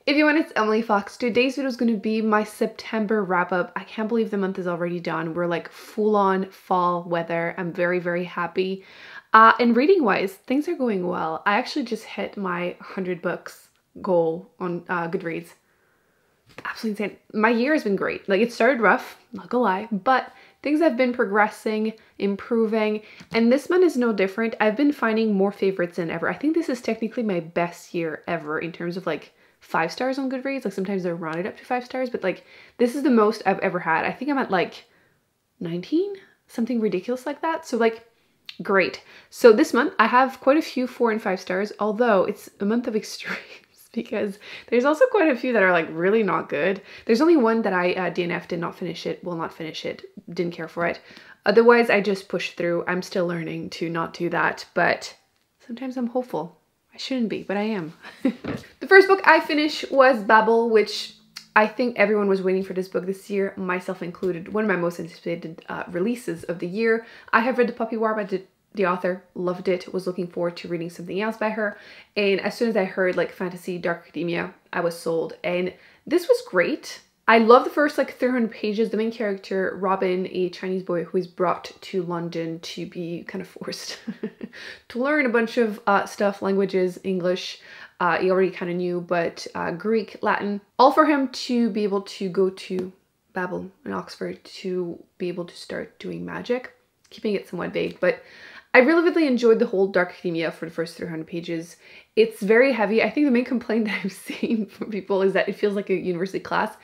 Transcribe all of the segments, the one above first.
Everyone, it's Emily Fox. Today's video is going to be my September wrap up. I can't believe the month is already done. We're like full on fall weather. I'm very, very happy. And reading wise, things are going well. I actually just hit my 100 books goal on Goodreads. Absolutely insane. My year has been great. Like, it started rough, not gonna lie, but things have been progressing, improving, and this month is no different. I've been finding more favorites than ever. I think this is technically my best year ever in terms of like 5 stars on Goodreads. Like, sometimes they're rounded up to 5 stars, but like this is the most I've ever had. I think I'm at like 19, something ridiculous like that. So like, great. So this month I have quite a few 4 and 5 stars, although it's a month of extremes because there's also quite a few that are like really not good. There's only one that I DNF'd, did not finish it, will not finish it, didn't care for it. Otherwise, I just pushed through. I'm still learning to not do that, but sometimes I'm hopeful. I shouldn't be, but I am. The first book I finished was Babel, which I think everyone was waiting for this book this year, myself included. One of my most anticipated releases of the year. I have read The Puppy War by the author, loved it, was looking forward to reading something else by her. And as soon as I heard like fantasy, dark academia, I was sold. And this was great. I love the first like 300 pages. The main character, Robin, a Chinese boy who is brought to London to be kind of forced to learn a bunch of stuff, languages, English, he already kind of knew, but Greek, Latin, all for him to be able to go to Babel in Oxford to be able to start doing magic, keeping it somewhat vague. But I really, really enjoyed the whole dark academia for the first 300 pages. It's very heavy. I think the main complaint that I've seen from people is that it feels like a university class.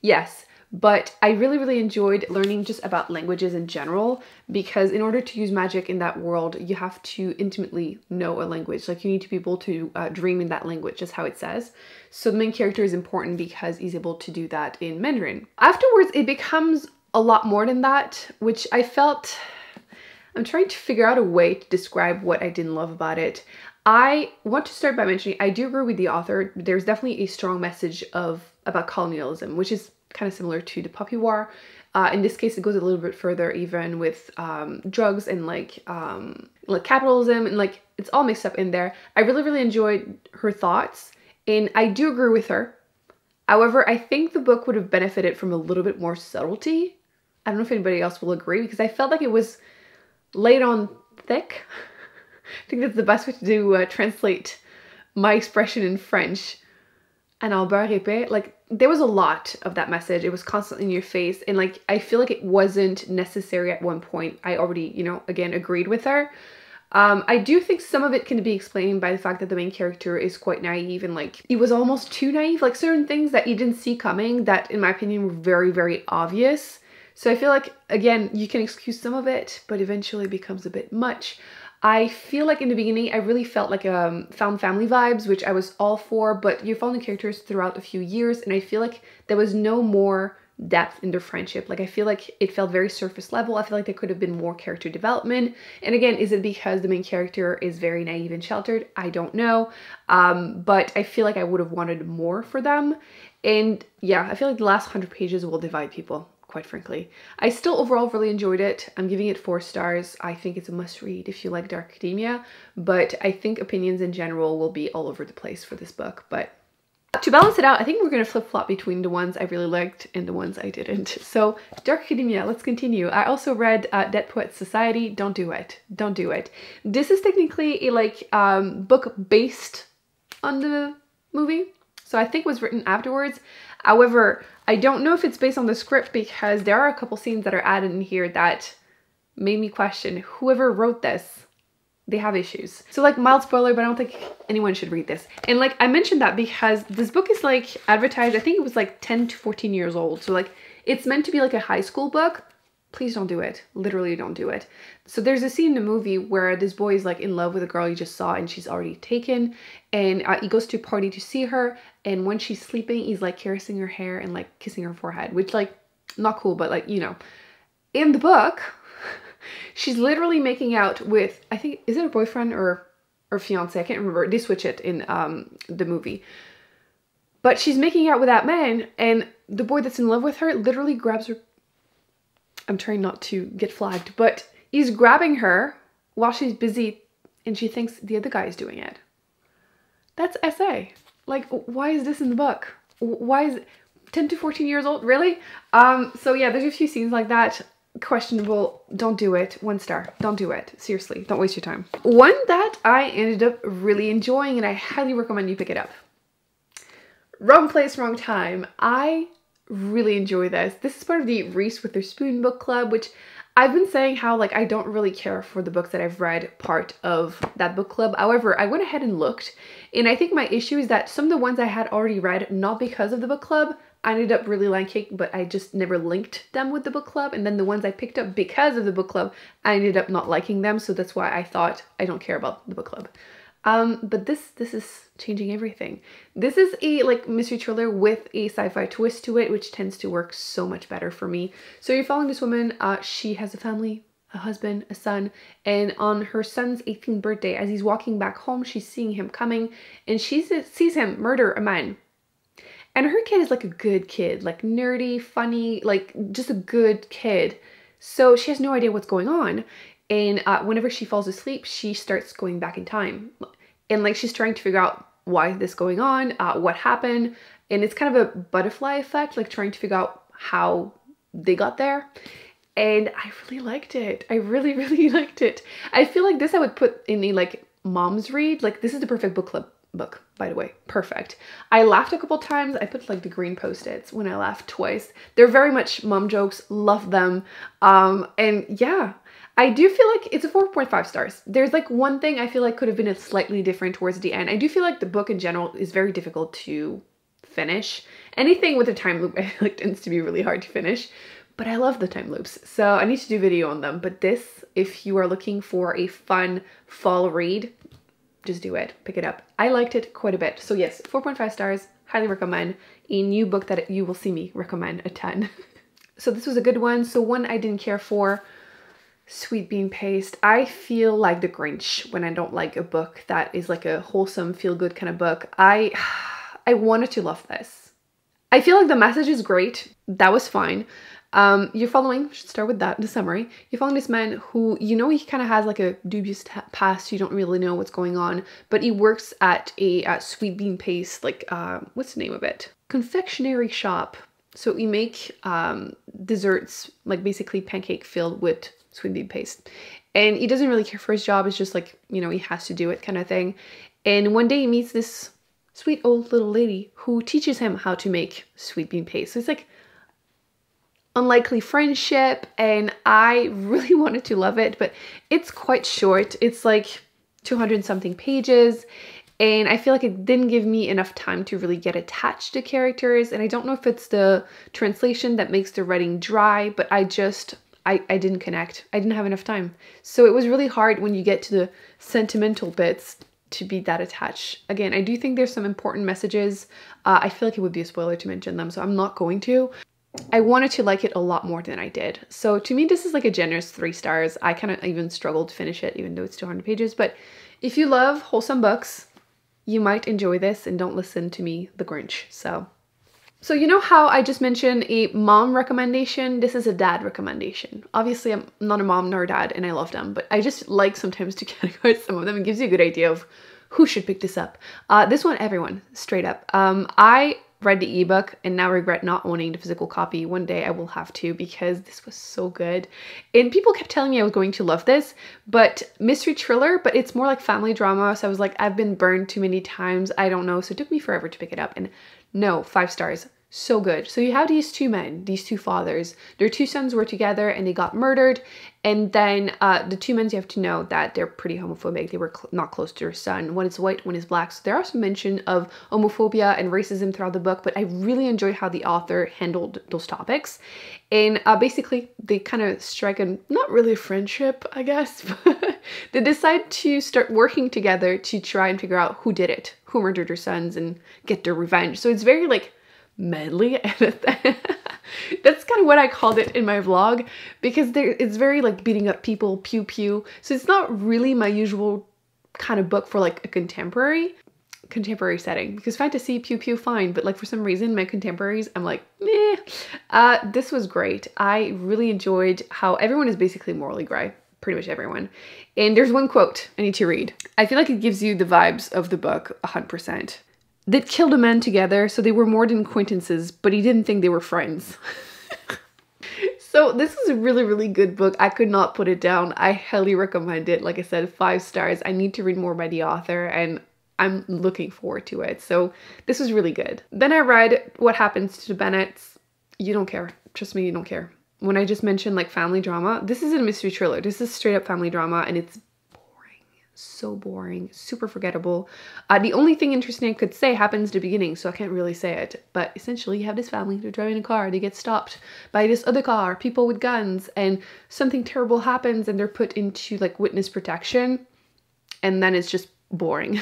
Yes, but I really, really enjoyed learning just about languages in general, because in order to use magic in that world, you have to intimately know a language. Like, you need to be able to dream in that language, just how it says. So the main character is important because he's able to do that in Mandarin. Afterwards, it becomes a lot more than that, which I felt... I'm trying to figure out a way to describe what I didn't love about it. I want to start by mentioning, I do agree with the author. There's definitely a strong message about colonialism, which is kind of similar to The Puppy War. In this case, it goes a little bit further, even with drugs and like capitalism, and like it's all mixed up in there. I really, really enjoyed her thoughts, and I do agree with her. However, I think the book would have benefited from a little bit more subtlety. I don't know if anybody else will agree, because I felt like it was laid on thick. I think that's the best way to translate my expression in French. And Albert répète, like, there was a lot of that message. It was constantly in your face, and like, I feel like it wasn't necessary at one point. I already, you know, again, agreed with her. I do think some of it can be explained by the fact that the main character is quite naive, and like, he was almost too naive. Like, certain things that you didn't see coming that, in my opinion, were very, very obvious. So I feel like, again, you can excuse some of it, but eventually it becomes a bit much. I feel like in the beginning, I really felt like found family vibes, which I was all for, but you follow the characters throughout a few years, and I feel like there was no more depth in their friendship. Like, I feel like it felt very surface level. I feel like there could have been more character development. And again, is it because the main character is very naive and sheltered? I don't know. But I feel like I would have wanted more for them. And yeah, I feel like the last 100 pages will divide people, quite frankly. I still overall really enjoyed it. I'm giving it 4 stars. I think it's a must read if you like dark academia, but I think opinions in general will be all over the place for this book. But to balance it out, I think we're going to flip-flop between the ones I really liked and the ones I didn't. So dark academia, let's continue. I also read Dead Poets Society. Don't do it. Don't do it. This is technically a like book based on the movie, so I think it was written afterwards. However, I don't know if it's based on the script, because there are a couple scenes that are added in here that made me question whoever wrote this. They have issues. So like, mild spoiler, but I don't think anyone should read this. And like, I mentioned that because this book is like advertised, I think it was like 10 to 14 years old. So like, it's meant to be like a high school book. Please don't do it. Literally don't do it. So there's a scene in the movie where this boy is like in love with a girl he just saw, and she's already taken, and he goes to a party to see her, and when she's sleeping, he's like caressing her hair and like kissing her forehead, which like, not cool, but like, you know. In the book, she's literally making out with, I think, is it a boyfriend or fiance? I can't remember. They switch it in the movie. But she's making out with that man, and the boy that's in love with her literally grabs her. I'm trying not to get flagged, but he's grabbing her while she's busy, and she thinks the other guy is doing it. That's SA. Like, why is this in the book? Why is it 10 to 14 years old? Really? So yeah, there's a few scenes like that. Questionable. Don't do it. 1 star. Don't do it. Seriously, don't waste your time. One that I ended up really enjoying and I highly recommend you pick it up. Wrong Place, Wrong Time. I really enjoy this. This is part of the Reese with Her Spoon book club, which I've been saying how like I don't really care for the books that I've read part of that book club. However, I went ahead and looked, and I think my issue is that some of the ones I had already read, not because of the book club, I ended up really liking, but I just never linked them with the book club. And then the ones I picked up because of the book club, I ended up not liking them. So that's why I thought I don't care about the book club. But this is changing everything. This is a like mystery thriller with a sci-fi twist to it, which tends to work so much better for me. So you're following this woman. She has a family, a husband, a son, and on her son's 18th birthday, as he's walking back home, she's seeing him coming, and she sees him murder a man. And her kid is like a good kid, like nerdy, funny, like just a good kid. So she has no idea what's going on. And whenever she falls asleep, she starts going back in time. And like she's trying to figure out why is this going on, what happened. And it's kind of a butterfly effect, like trying to figure out how they got there. And I really liked it. I really, really liked it. I feel like this I would put in a like mom's read. Like this is the perfect book club book, by the way. Perfect. I laughed a couple times. I put like the green post-its when I laughed twice. They're very much mom jokes. Love them. And yeah, I do feel like it's a 4.5 stars. There's like one thing I feel like could have been a slightly different towards the end. I do feel like the book in general is very difficult to finish. Anything with a time loop I feel like tends to be really hard to finish. But I love the time loops, so I need to do a video on them. But this, if you are looking for a fun fall read, just do it. Pick it up. I liked it quite a bit. So yes, 4.5 stars. Highly recommend. A new book that you will see me recommend a ton. So this was a good one. So one I didn't care for, Sweet Bean Paste. I feel like the Grinch when I don't like a book that is like a wholesome, feel-good kind of book. I wanted to love this. I feel like the message is great. That was fine. You're following, should start with that in the summary. You're following this man who, you know, he kind of has like a dubious past. You don't really know what's going on, but he works at a sweet bean paste, like, what's the name of it? Confectionery shop. So we make desserts, like basically pancake filled with sweet bean paste. And he doesn't really care for his job. It's just like, you know, he has to do it kind of thing. And one day he meets this sweet old little lady who teaches him how to make sweet bean paste. So it's like unlikely friendship, and I really wanted to love it, but it's quite short. It's like 200 something pages, and I feel like it didn't give me enough time to really get attached to characters. And I don't know if it's the translation that makes the writing dry, but I didn't connect. I didn't have enough time. So it was really hard when you get to the sentimental bits to be that attached. Again, I do think there's some important messages. I feel like it would be a spoiler to mention them, so I'm not going to. I wanted to like it a lot more than I did. So to me, this is like a generous 3 stars. I kind of even struggled to finish it, even though it's 200 pages. But if you love wholesome books, you might enjoy this, and don't listen to me, the Grinch. So you know how I just mentioned a mom recommendation? This is a dad recommendation. Obviously, I'm not a mom nor a dad, and I love them, but I just like sometimes to categorize some of them. It gives you a good idea of who should pick this up. This one, everyone, straight up. I read the ebook and now regret not owning the physical copy. One day I will have to, because this was so good. And people kept telling me I was going to love this, but mystery thriller, but it's more like family drama. So I was like, I've been burned too many times. I don't know. So it took me forever to pick it up, and no, 5 stars. So good. So you have these 2 men, these 2 fathers. Their 2 sons were together and they got murdered. And then the 2 men, you have to know that they're pretty homophobic. They were not close to their son. One is white, one is black. So there are some mention of homophobia and racism throughout the book, but I really enjoyed how the author handled those topics. And basically they kind of strike a, not really a friendship, I guess, but they decide to start working together to try and figure out who did it, who murdered their sons, and get their revenge. So it's very like medley. That's kind of what I called it in my vlog, because it's very like beating up people, pew pew. So it's not really my usual kind of book for like a contemporary setting, because fantasy, pew pew, fine, but like for some reason my contemporaries, I'm like, meh. This was great. I really enjoyed how everyone is basically morally gray, pretty much everyone. And there's one quote I need to read. I feel like it gives you the vibes of the book 100%. They'd killed a man together, so they were more than acquaintances, but he didn't think they were friends. So this is a really, really good book. I could not put it down. I highly recommend it. Like I said, 5 stars. I need to read more by the author, and I'm looking forward to it. So this was really good. Then I read What Happens to the Bennets. You don't care. Trust me, you don't care. When I just mentioned like family drama, this isn't a mystery thriller. This is straight up family drama, and it's so boring, super forgettable. The only thing interesting I could say happens at the beginning, so I can't really say it. But essentially, you have this family, they're driving a car, they get stopped by this other car, people with guns, and something terrible happens and they're put into like witness protection. And then it's just boring.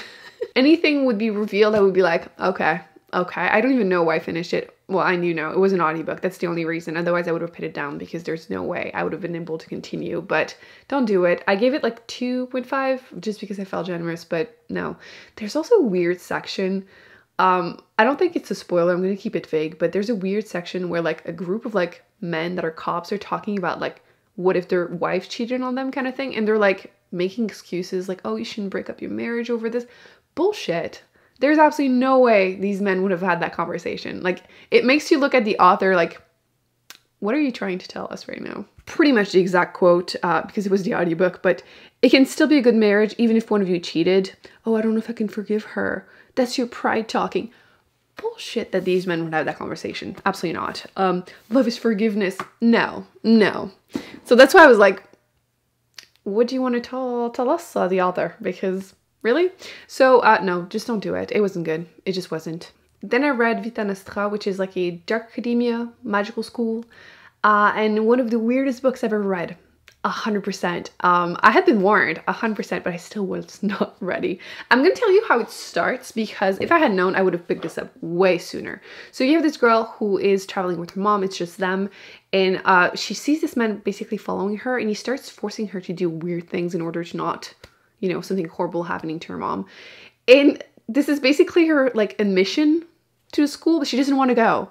Anything would be revealed, I would be like, okay. I don't even know why I finished it. Well, I knew it was an audiobook. That's the only reason. Otherwise, I would have put it down because there's no way I would have been able to continue. But don't do it. I gave it like 2.5 just because I felt generous. But no. There's also a weird section. I don't think it's a spoiler. I'm going to keep it vague. But there's a weird section where like a group of like men that are cops are talking about like what if their wife cheated on them kind of thing. And they're like making excuses like, oh, you shouldn't break up your marriage over this. Bullshit. There's absolutely no way these men would have had that conversation. Like, it makes you look at the author like, what are you trying to tell us right now? Pretty much the exact quote, because it was the audiobook, but it can still be a good marriage even if one of you cheated. Oh, I don't know if I can forgive her. That's your pride talking. Bullshit that these men would have that conversation. Absolutely not. Love is forgiveness. No. So that's why I was like, what do you want to tell us, the author? Because... really? So, no, just don't do it. It wasn't good. It just wasn't. Then I read Vita Nostra, which is like a dark academia, magical school, and one of the weirdest books I've ever read. 100%. I had been warned, 100%, but I still was not ready. I'm going to tell you how it starts because if I had known, I would have picked this up way sooner. So you have this girl who is traveling with her mom. It's just them. And she sees this man basically following her, and he starts forcing her to do weird things in order to not... something horrible happening to her mom. And this is basically her like admission to school, but she doesn't want to go.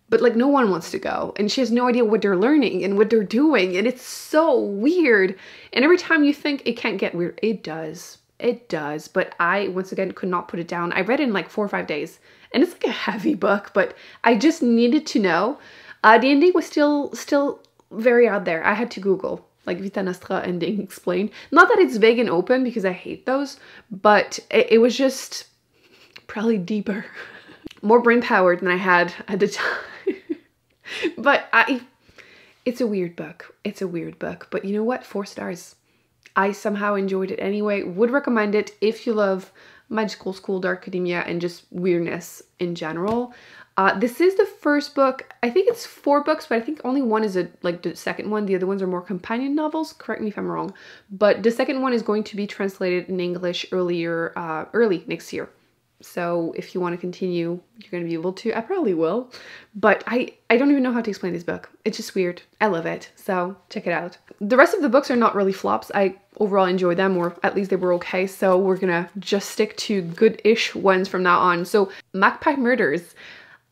But like no one wants to go. And she has no idea what they're learning and what they're doing. And it's so weird. And every time you think it can't get weird, it does. It does. But I, once again, could not put it down. I read it in like 4 or 5 days. And it's like a heavy book, but I just needed to know. The ending was still very out there. I had to Google. Like Vita Nostra ending explained. Not that it's vague and open because I hate those, but it was just probably deeper. More brain power than I had at the time. But it's a weird book. It's a weird book. But you know what? 4 stars. I somehow enjoyed it anyway. Would recommend it if you love magical school, dark academia, and just weirdness in general. This is the first book. I think it's 4 books, but I think only one is like the second one. The other ones are more companion novels. Correct me if I'm wrong. But the second one is going to be translated in English early next year. So if you want to continue, you're going to be able to. I probably will. But I don't even know how to explain this book. It's just weird. I love it. So check it out. The rest of the books are not really flops. I overall enjoy them, or at least they were okay. So we're going to just stick to good-ish ones from now on. So Macpac Murders.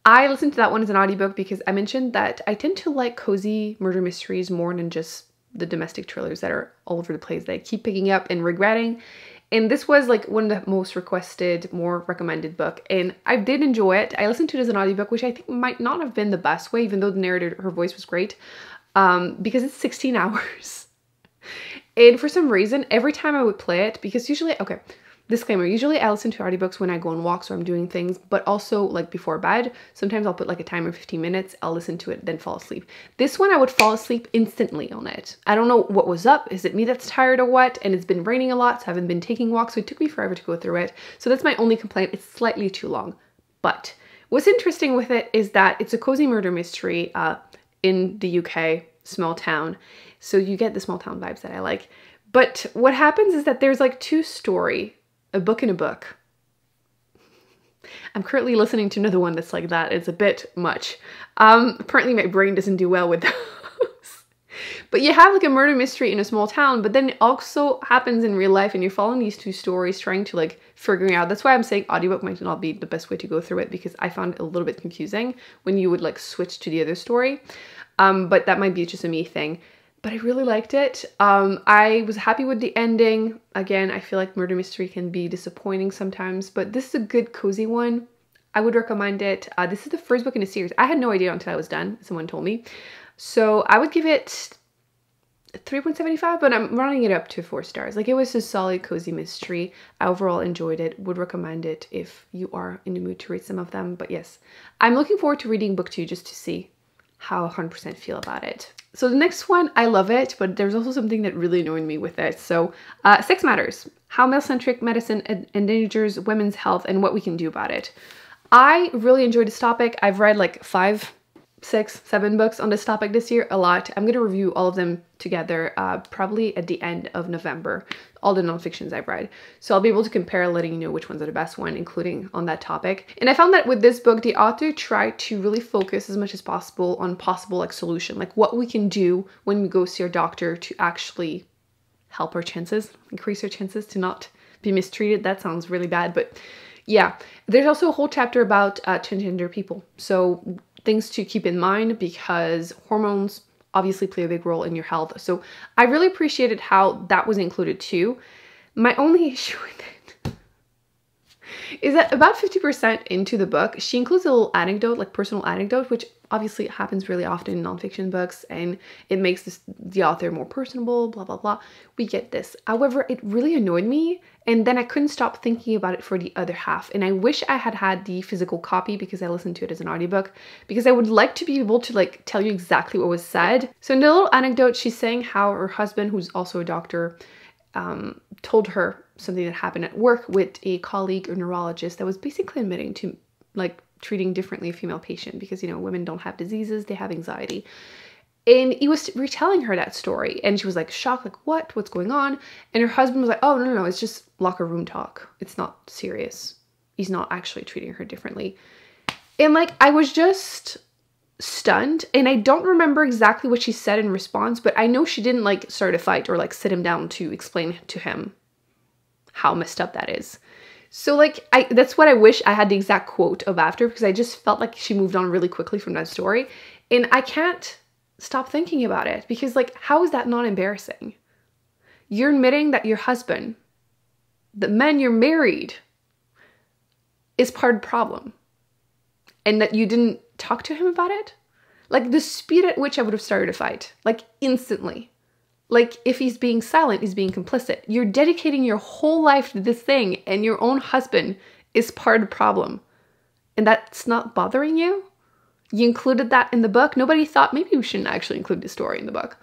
I listened to that one as an audiobook because I mentioned that I tend to like cozy murder mysteries more than just the domestic thrillers that are all over the place that I keep picking up and regretting. And this was like one of the most requested, more recommended book. And I did enjoy it. I listened to it as an audiobook, which I think might not have been the best way, even though the narrator, her voice was great, because it's 16 hours. And for some reason, every time I would play it, because usually, okay, disclaimer, usually I listen to audiobooks when I go on walks or I'm doing things, but also like before bed. Sometimes I'll put like a timer, 15 minutes, I'll listen to it, then fall asleep. This one I would fall asleep instantly on it. I don't know what was up. Is it me that's tired or what? And it's been raining a lot, so I haven't been taking walks, so it took me forever to go through it. So that's my only complaint. It's slightly too long. But what's interesting with it is that it's a cozy murder mystery in the UK, small town. So you get the small town vibes that I like. But what happens is that there's like 2 stories. A book in a book. I'm currently listening to another one that's like that. It's a bit much. Apparently my brain doesn't do well with those. But you have like a murder mystery in a small town, but then it also happens in real life and you're following these 2 stories trying to like figuring out. That's why I'm saying audiobook might not be the best way to go through it because I found it a little bit confusing when you would like switch to the other story. But that might be just a me thing. but I really liked it. I was happy with the ending. Again, I feel like murder mystery can be disappointing sometimes, but this is a good cozy one. I would recommend it. This is the first book in a series. I had no idea until I was done. Someone told me. So I would give it 3.75, but I'm running it up to 4 stars. Like, it was a solid cozy mystery. I overall enjoyed it. Would recommend it if you are in the mood to read some of them. But yes, I'm looking forward to reading book 2 just to see how 100% feel about it. So the next one, I love it, but there's also something that really annoyed me with it. So Sex Matters: How Male-Centric Medicine Endangers Women's Health and What We Can Do About It. I really enjoyed this topic. I've read like 5, 6, 7 books on this topic this year, a lot. I'm going to review all of them together probably at the end of November, all the nonfictions I've read. So I'll be able to compare, letting you know which ones are the best one, including on that topic. And I found that with this book, the author tried to really focus as much as possible on possible like solution, like what we can do when we go see our doctor to actually help our chances, increase our chances to not be mistreated. That sounds really bad, but yeah. There's also a whole chapter about transgender people. So things to keep in mind, because hormones obviously play a big role in your health. So I really appreciated how that was included too. My only issue with it is that about 50% into the book, she includes a little anecdote, like personal anecdote, which obviously happens really often in nonfiction books, and it makes the author more personable, blah, blah, blah. We get this. However, it really annoyed me, and then I couldn't stop thinking about it for the other half. And I wish I had had the physical copy, because I listened to it as an audiobook, because I would like to be able to like tell you exactly what was said. So in the little anecdote, she's saying how her husband, who's also a doctor, told her something that happened at work with a colleague or neurologist that was basically admitting to like treating differently a female patient, because, you know, women don't have diseases, they have anxiety. And he was retelling her that story, and she was like shocked, like, what's going on? And her husband was like, oh, no, it's just locker room talk. It's not serious. He's not actually treating her differently. And like, I was just stunned, and I don't remember exactly what she said in response, but I know she didn't like start a fight or like sit him down to explain to him how messed up that is. So like, that's what I wish I had the exact quote of after, because I just felt like she moved on really quickly from that story, and I can't stop thinking about it, because like, how is that not embarrassing? You're admitting that your husband, the man you're married, is part of the problem, and that you didn't talk to him about it. Like, the speed at which I would have started a fight, like instantly. Like, if he's being silent, he's being complicit. You're dedicating your whole life to this thing, and your own husband is part of the problem, and that's not bothering you? You included that in the book. Nobody thought maybe we shouldn't actually include the story in the book.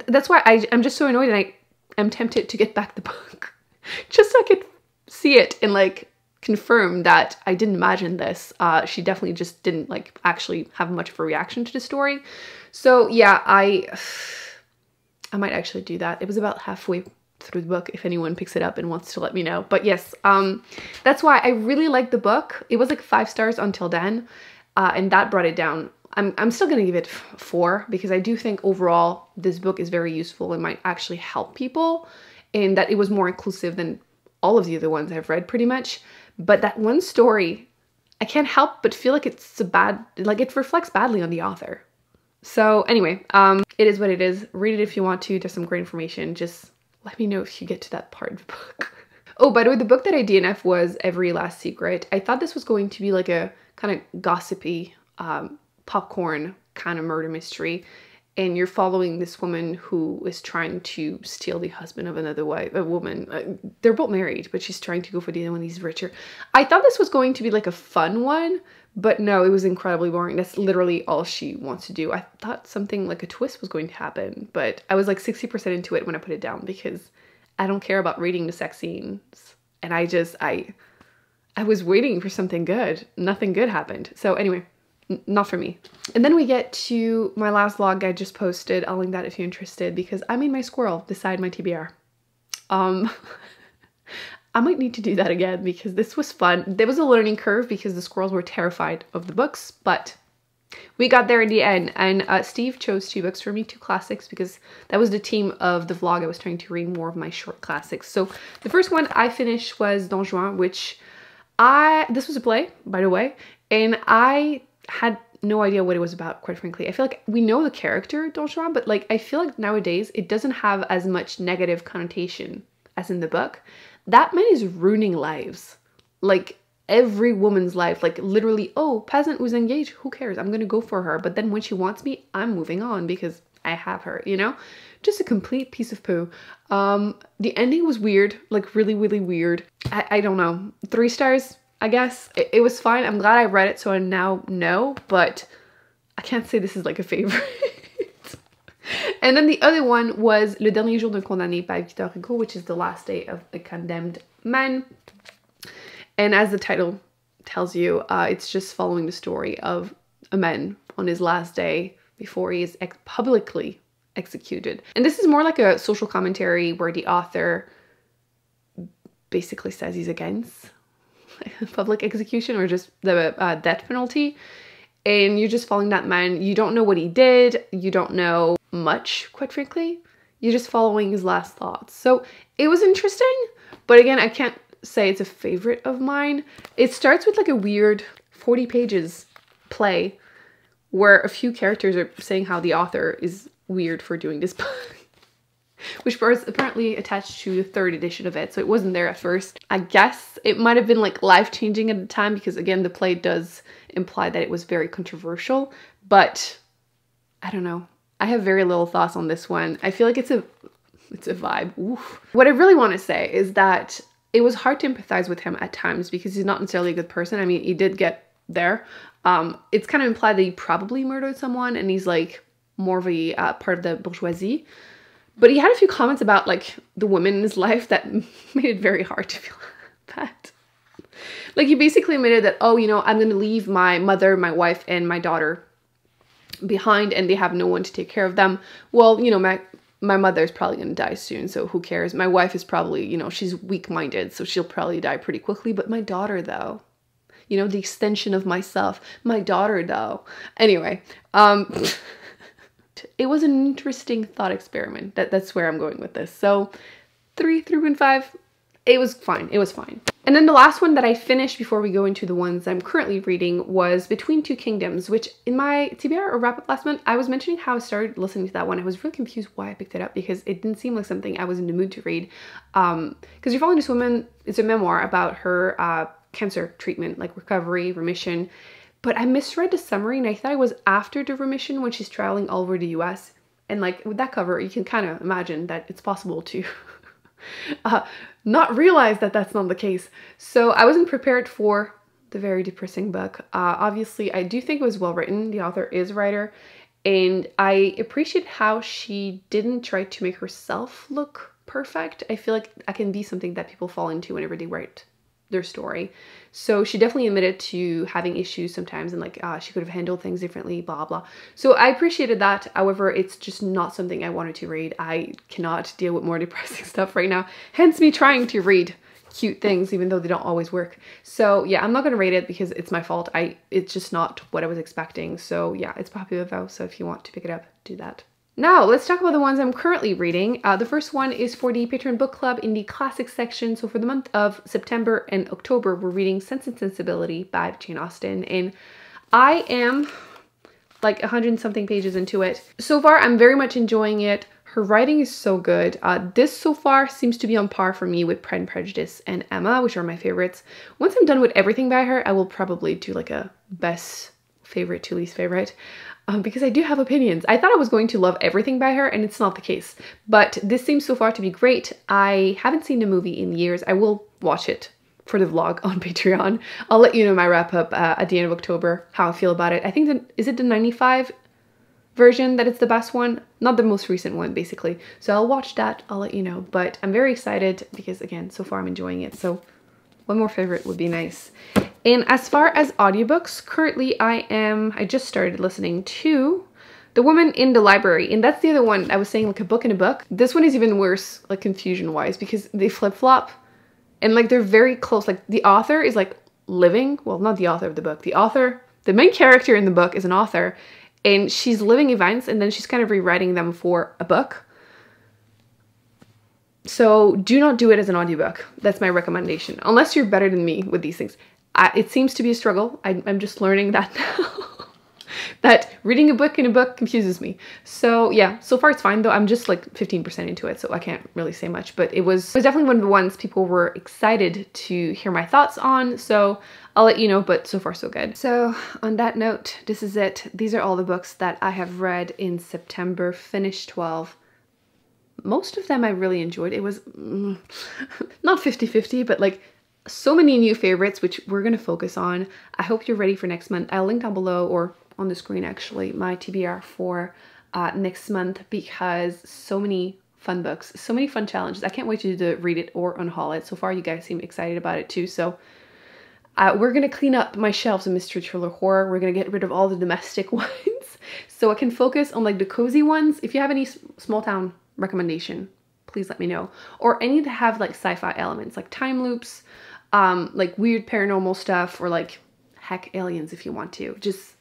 That's why I'm just so annoyed, and I'm tempted to get back the book just so I could see it and like confirm that I didn't imagine this. She definitely just didn't like actually have much of a reaction to the story. So yeah, I might actually do that. It was about halfway through the book, if anyone picks it up and wants to let me know. But yes, that's why I really liked the book. It was like 5 stars until then. And that brought it down. I'm still going to give it 4, because I do think overall this book is very useful and might actually help people, and that it was more inclusive than all of the other ones I've read pretty much. But that one story, I can't help but feel like it's it reflects badly on the author. So anyway, it is what it is. Read it if you want to. There's some great information. Just let me know if you get to that part of the book. Oh, by the way, the book that I DNF was Every Last Secret. I thought this was going to be like a kind of gossipy, popcorn kind of murder mystery. And you're following this woman who is trying to steal the husband of another woman. They're both married, but she's trying to go for the other one. He's richer. I thought this was going to be like a fun one, but no, it was incredibly boring. That's literally all she wants to do. I thought something like a twist was going to happen, but I was like 60% into it when I put it down, because I don't care about reading the sex scenes. And I was waiting for something good. Nothing good happened. So anyway, not for me. And then we get to my last vlog I just posted. I'll link that if you're interested, because I made my squirrel beside my TBR. I might need to do that again, because this was fun. There was a learning curve because the squirrels were terrified of the books, but we got there in the end. And Steve chose 2 books for me, 2 classics, because that was the theme of the vlog. I was trying to read more of my short classics. So the first one I finished was Don Juan, which this was a play, by the way, and I had no idea what it was about, quite frankly. I feel like we know the character Don Juan, but like I feel like nowadays it doesn't have as much negative connotation as in the book. That man is ruining lives. Like every woman's life, like literally, oh, peasant who's engaged, who cares? I'm gonna go for her. But then when she wants me, I'm moving on because I have her, you know? Just a complete piece of poo. The ending was weird, like really, really weird. I don't know. 3 stars, I guess. It was fine. I'm glad I read it, so I now know, but I can't say this is like a favorite. And then the other one was Le Dernier Jour d'un Condamné by Victor Hugo, which is the last day of a condemned man. And as the title tells you, it's just following the story of a man on his last day before he is publicly executed. And this is more like a social commentary where the author basically says he's against public execution or just the death penalty. And you're just following that man. You don't know what he did. You don't know much, quite frankly. You're just following his last thoughts. So it was interesting, but again, I can't say it's a favorite of mine. It starts with like a weird 40 pages play where a few characters are saying how the author is weird for doing this book, which was apparently attached to the 3rd edition of it, so it wasn't there at first. I guess it might have been like life-changing at the time because again, the play does imply that it was very controversial, but I don't know. I have very little thoughts on this one. I feel like it's a vibe. Oof. What I really want to say is that it was hard to empathize with him at times because he's not necessarily a good person. I mean, he did get there. It's kind of implied that he probably murdered someone and he's like more of a part of the bourgeoisie. But he had a few comments about like the women in his life that made it very hard to feel bad. Like he basically admitted that, oh, you know, I'm going to leave my mother, my wife, and my daughter behind and they have no one to take care of them. Well, you know, my mother is probably going to die soon, so who cares? My wife is probably, you know, she's weak-minded, so she'll probably die pretty quickly. But my daughter, though, you know, the extension of myself, my daughter, though. Anyway, it was an interesting thought experiment. That's where I'm going with this. So 3.5, it was fine. It was fine. And then the last one that I finished before we go into the ones I'm currently reading was Between Two Kingdoms, which in my TBR or wrap up last month, I was mentioning how I started listening to that one. I was really confused why I picked it up because it didn't seem like something I was in the mood to read. Because you're following this woman, it's a memoir about her cancer treatment, like recovery, remission. But I misread the summary and I thought it was after the remission when she's traveling all over the US. And like with that cover, you can kind of imagine that it's possible to not realize that that's not the case. So I wasn't prepared for the very depressing book. Obviously, I do think it was well written. The author is a writer. And I appreciate how she didn't try to make herself look perfect. I feel like that can be something that people fall into whenever they write their story. So she definitely admitted to having issues sometimes and like she could have handled things differently, blah blah. So I appreciated that. However, it's just not something I wanted to read. I cannot deal with more depressing stuff right now, hence me trying to read cute things even though they don't always work. So yeah, I'm not gonna rate it because it's my fault. It's just not what I was expecting. So yeah, it's popular though, so if you want to pick it up, do that. Now, let's talk about the ones I'm currently reading. The first one is for the Patreon Book Club in the Classics section. So for the month of September and October, we're reading Sense and Sensibility by Jane Austen. And I am like 100-something pages into it. So far, I'm very much enjoying it. Her writing is so good. This so far seems to be on par for me with Pride and Prejudice and Emma, which are my favorites. Once I'm done with everything by her, I will probably do like a best favorite to least favorite. Because I do have opinions. I thought I was going to love everything by her, and it's not the case. But this seems so far to be great. I haven't seen the movie in years. I will watch it for the vlog on Patreon. I'll let you know my wrap up at the end of October, how I feel about it. I think that, is it the 95 version that it's the best one? Not the most recent one, basically. So I'll watch that, I'll let you know. But I'm very excited because, again, so far I'm enjoying it. So one more favorite would be nice. And as far as audiobooks, currently I just started listening to The Woman in the Library. And that's the other one I was saying, like a book in a book. This one is even worse, like confusion-wise, because they flip-flop and like they're very close. Like the author is like living, well, not the author of the book. The author, the main character in the book is an author and she's living events and then she's kind of rewriting them for a book. So do not do it as an audiobook. That's my recommendation. Unless you're better than me with these things. It seems to be a struggle. I'm just learning that now. that reading a book in a book confuses me. So yeah, so far it's fine though. I'm just like 15% into it, so I can't really say much, but it was definitely one of the ones people were excited to hear my thoughts on. So I'll let you know, but so far so good. So on that note, this is it. These are all the books that I have read in September, finished 12. Most of them I really enjoyed. It was not 50-50, but like so many new favorites, which we're going to focus on. I hope you're ready for next month. I'll link down below, or on the screen actually, my TBR for next month, because so many fun books, so many fun challenges. I can't wait to read it or unhaul it. So far you guys seem excited about it too. So we're going to clean up my shelves of mystery thriller horror. We're going to get rid of all the domestic ones so I can focus on like the cozy ones. If you have any small town recommendation, please let me know. Or any that have like sci-fi elements, like time loops, like weird paranormal stuff, or like heck, aliens if you want to. Just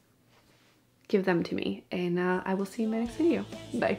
give them to me, and I will see you in my next video. Bye.